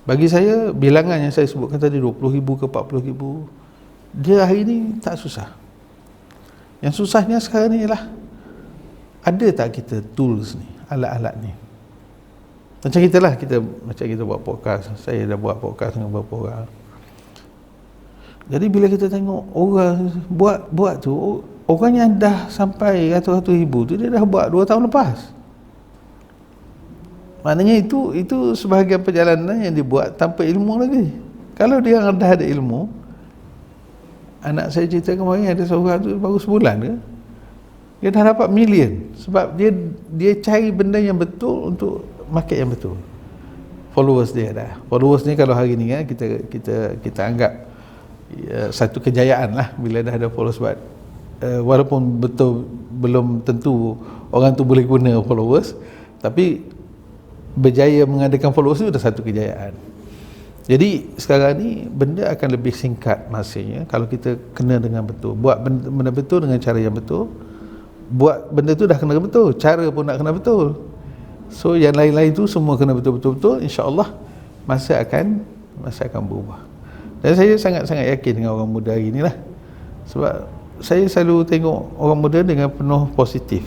Bagi saya, bilangan yang saya sebutkan tadi 20,000 ke 40,000, dia hari ni tak susah. Yang susahnya sekarang ni ialah, ada tak kita tools ni, alat-alat ni. Macam kita lah, macam kita buat podcast. Saya dah buat podcast dengan beberapa orang. Jadi bila kita tengok orang buat tu, orang yang dah sampai ratus-ratus ribu tu, dia dah buat 2 tahun lepas. Maknanya itu sebahagian perjalanan yang dibuat tanpa ilmu lagi. Kalau dia dah ada ilmu, anak saya cerita kemarin ada seorang tu baru sebulan ke, dia dah dapat million sebab dia cari benda yang betul untuk market yang betul. Followers dia dah. Followers ni kalau hari ni kita anggap satu kejayaan lah bila dah ada followers, sebab walaupun betul belum tentu orang tu boleh guna followers, tapi berjaya mengadakan followers itu dah satu kejayaan. Jadi sekarang ni benda akan lebih singkat masanya kalau kita kena dengan betul, buat benda betul dengan cara yang betul. Buat benda tu dah kena betul, cara pun nak kena betul. So yang lain-lain tu semua kena betul-betul, insya-Allah masa akan berubah. Dan saya sangat-sangat yakin dengan orang muda hari ni lah, sebab saya selalu tengok orang muda dengan penuh positif.